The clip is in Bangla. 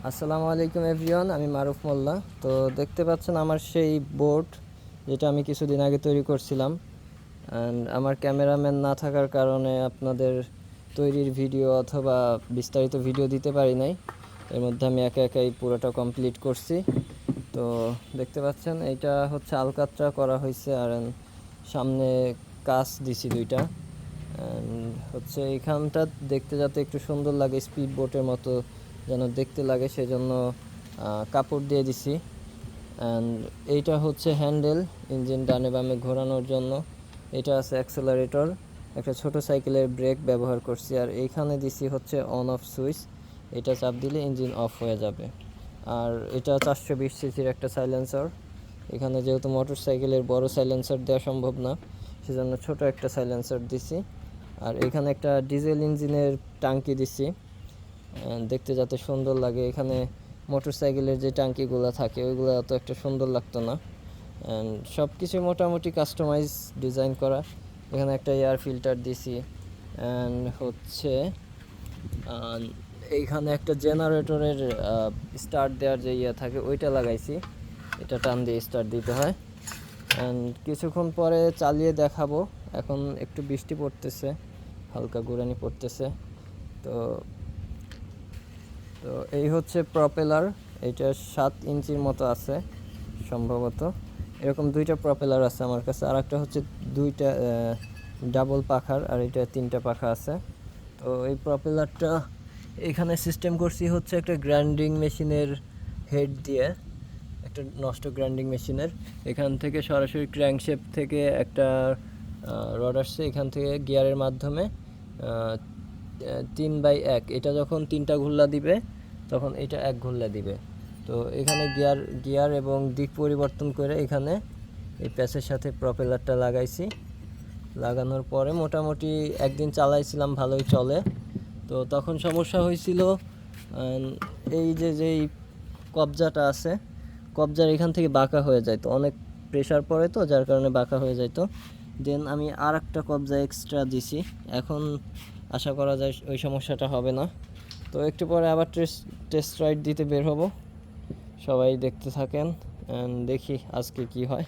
আসসালামু আলাইকুম এভরিওয়ান, আমি মারুফ মোল্লা। তো দেখতে পাচ্ছেন আমার সেই বোর্ড যেটা আমি কিছুদিন আগে তৈরি করছিলাম। অ্যান্ড আমার ক্যামেরাম্যান না থাকার কারণে আপনাদের তৈরির ভিডিও অথবা বিস্তারিত ভিডিও দিতে পারি নাই। এর মধ্যে আমি একা একাই পুরোটা কমপ্লিট করছি। তো দেখতে পাচ্ছেন এইটা হচ্ছে আলকাতরা করা হয়েছে, আর সামনে কাচ দিছি দুইটা। হচ্ছে এইখানটা দেখতে যাতে একটু সুন্দর লাগে, স্পিড বোটের মতো যেন দেখতে লাগে, সেজন্য কাপড় দিয়ে দিছি। অ্যান্ড এইটা হচ্ছে হ্যান্ডেল, ইঞ্জিন ডানে বামে ঘোরানোর জন্য। এটা আছে অ্যাক্সেলারেটর, একটা ছোট সাইকেলের ব্রেক ব্যবহার করছি। আর এইখানে দিছি হচ্ছে অন অফ সুইচ, এটা চাপ দিলে ইঞ্জিন অফ হয়ে যাবে। আর এটা 420 সিসির একটা সাইলেন্সার। এখানে যেহেতু মোটর সাইকেলের বড় সাইলেন্সার দেওয়া সম্ভব না, সেজন্য ছোট একটা সাইলেন্সার দিছি। আর এখানে একটা ডিজেল ইঞ্জিনের টাঙ্কি দিছি, দেখতে যাতে সুন্দর লাগে। এখানে মোটরসাইকেলের যে টাঙ্কিগুলো থাকে ওইগুলো অত একটা সুন্দর লাগতো না। অ্যান্ড সব কিছু মোটামুটি কাস্টমাইজ ডিজাইন করা। এখানে একটা এয়ার ফিল্টার দিছি। অ্যান্ড হচ্ছে এইখানে একটা জেনারেটরের স্টার্ট দেওয়ার যে ইয়ে থাকে ওইটা লাগাইছি, এটা টান দিয়ে স্টার্ট দিতে হয়। অ্যান্ড কিছুক্ষণ পরে চালিয়ে দেখাবো। এখন একটু বৃষ্টি পড়তেছে, হালকা গুড়ানি পড়তেছে। তো তো এই হচ্ছে প্রপেলার। এটা 7 ইঞ্চির মতো আছে সম্ভবত। এরকম দুইটা প্রপেলার আছে আমার কাছে, আর একটা হচ্ছে দুইটা ডাবল পাখার, আর এটা 3টা পাখা আছে। তো এই প্রপেলারটা এখানে সিস্টেম করছি হচ্ছে একটা গ্রাইন্ডিং মেশিনের হেড দিয়ে, একটা নষ্ট গ্রাইন্ডিং মেশিনের। এখান থেকে সরাসরি ক্র্যাঙ্কশ্যাফট থেকে একটা রড আসছে, এখান থেকে গিয়ারের মাধ্যমে 3/1, এটা যখন 3টা ঘুরলা দিবে তখন এটা 1 ঘুরলা দিবে। তো এখানে গিয়ার এবং দিক পরিবর্তন করে এখানে এই প্যাচের সাথে প্রপেলারটা লাগাইছি। লাগানোর পরে মোটামুটি একদিন চালাইছিলাম, ভালোই চলে। তো তখন সমস্যা হয়েছিল এই যেই কবজাটা আছে, কবজার এখান থেকে বাঁকা হয়ে যায়, তো অনেক প্রেশার পড়ে, তো যার কারণে বাঁকা হয়ে যায়। তো দেন আমি আর একটা কবজা এক্সট্রা দিছি। এখন আশা করা যায় ওই সমস্যাটা হবে না। তো একটু পরে আবার টেস্ট রাইড দিতে বের হব। সবাই দেখতে থাকেন, দেখি আজকে কি হয়।